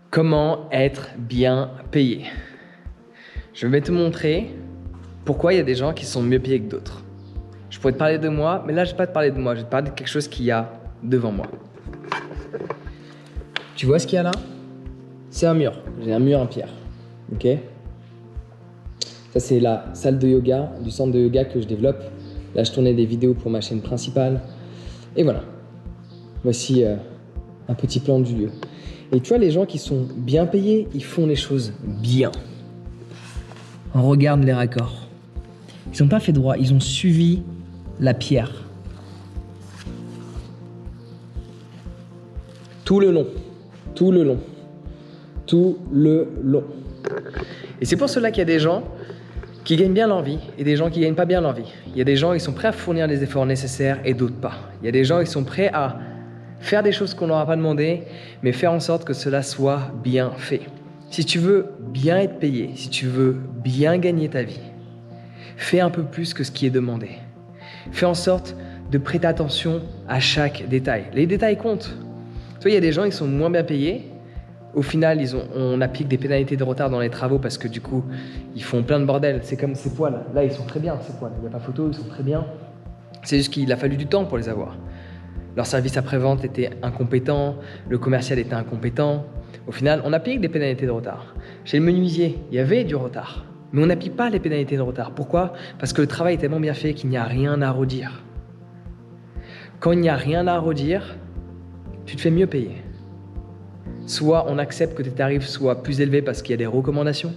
Comment être bien payé? Je vais te montrer pourquoi il y a des gens qui sont mieux payés que d'autres. Je pourrais te parler de moi, mais là je ne vais pas te parler de moi, je vais te parler de quelque chose qu'il y a devant moi. Tu vois ce qu'il y a là? C'est un mur, j'ai un mur en pierre, ok? Ça c'est la salle de yoga, du centre de yoga que je développe. Là je tournais des vidéos pour ma chaîne principale. Et voilà, voici un petit plan du lieu. Et tu vois, les gens qui sont bien payés, ils font les choses bien. On regarde les raccords. Ils n'ont pas fait droit, ils ont suivi la pierre. Tout le long, tout le long, tout le long. Et c'est pour cela qu'il y a des gens qui gagnent bien leur vie et des gens qui gagnent pas bien leur vie. Il y a des gens qui sont prêts à fournir les efforts nécessaires et d'autres pas. Il y a des gens qui sont prêts à faire des choses qu'on n'aura pas demandé, mais faire en sorte que cela soit bien fait. Si tu veux bien être payé, si tu veux bien gagner ta vie, fais un peu plus que ce qui est demandé. Fais en sorte de prêter attention à chaque détail. Les détails comptent. Tu vois, il y a des gens qui sont moins bien payés. Au final, on applique des pénalités de retard dans les travaux parce que du coup, ils font plein de bordel. C'est comme ces poils. Là, ils sont très bien, ces poils. Il n'y a pas photo, ils sont très bien. C'est juste qu'il a fallu du temps pour les avoir. Leur service après-vente était incompétent, le commercial était incompétent. Au final, on applique des pénalités de retard. Chez le menuisier, il y avait du retard. Mais on n'applique pas les pénalités de retard. Pourquoi? Parce que le travail est tellement bien fait qu'il n'y a rien à redire. Quand il n'y a rien à redire, tu te fais mieux payer. Soit on accepte que tes tarifs soient plus élevés parce qu'il y a des recommandations,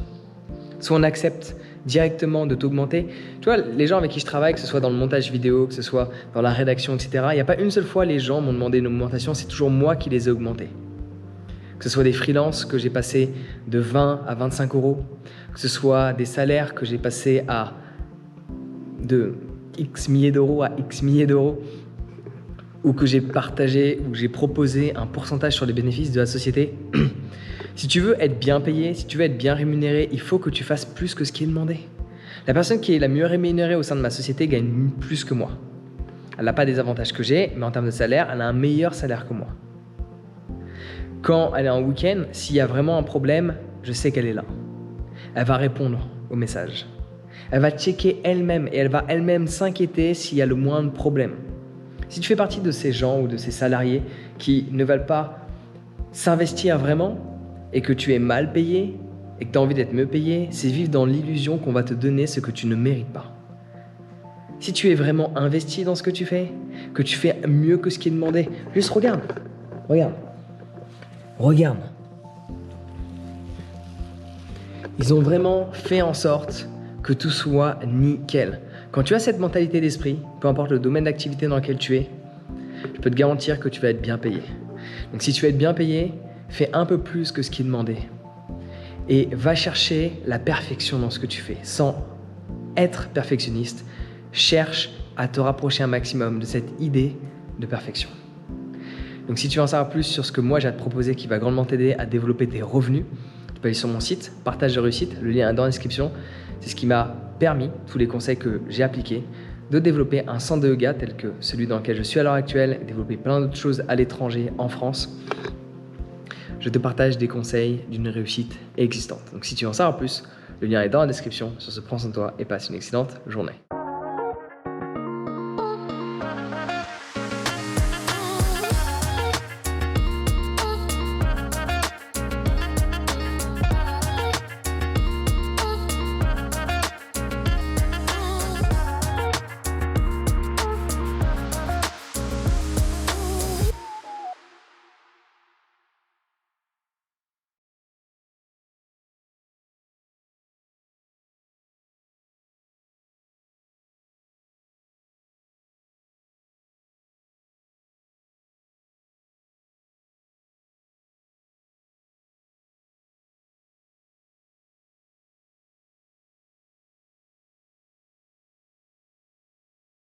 soit on accepte directement de t'augmenter. Tu vois, les gens avec qui je travaille, que ce soit dans le montage vidéo, que ce soit dans la rédaction, etc., il n'y a pas une seule fois les gens m'ont demandé une augmentation, c'est toujours moi qui les ai augmentés. Que ce soit des freelances que j'ai passé de 20 à 25 euros, que ce soit des salaires que j'ai passé de X milliers d'euros à X milliers d'euros, ou que j'ai partagé, ou que j'ai proposé un pourcentage sur les bénéfices de la société. Si tu veux être bien payé, si tu veux être bien rémunéré, il faut que tu fasses plus que ce qui est demandé. La personne qui est la mieux rémunérée au sein de ma société gagne plus que moi. Elle n'a pas des avantages que j'ai, mais en termes de salaire, elle a un meilleur salaire que moi. Quand elle est en week-end, s'il y a vraiment un problème, je sais qu'elle est là. Elle va répondre aux messages. Elle va checker elle-même et elle va elle-même s'inquiéter s'il y a le moindre problème. Si tu fais partie de ces gens ou de ces salariés qui ne veulent pas s'investir vraiment et que tu es mal payé et que tu as envie d'être mieux payé, c'est vivre dans l'illusion qu'on va te donner ce que tu ne mérites pas. Si tu es vraiment investi dans ce que tu fais mieux que ce qui est demandé, juste regarde. Ils ont vraiment fait en sorte que tout soit nickel. Quand tu as cette mentalité d'esprit, peu importe le domaine d'activité dans lequel tu es, je peux te garantir que tu vas être bien payé. Donc si tu veux être bien payé, fais un peu plus que ce qui est demandé. Et va chercher la perfection dans ce que tu fais. Sans être perfectionniste, cherche à te rapprocher un maximum de cette idée de perfection. Donc si tu veux en savoir plus sur ce que moi j'ai à te proposer qui va grandement t'aider à développer tes revenus, tu peux aller sur mon site, Partage de réussite, le lien est dans la description. C'est ce qui m'a permis, tous les conseils que j'ai appliqués, de développer un centre de yoga tel que celui dans lequel je suis à l'heure actuelle, développer plein d'autres choses à l'étranger, en France. Je te partage des conseils d'une réussite existante. Donc si tu veux en savoir plus, le lien est dans la description. Sur ce, prends soin de toi et passe une excellente journée.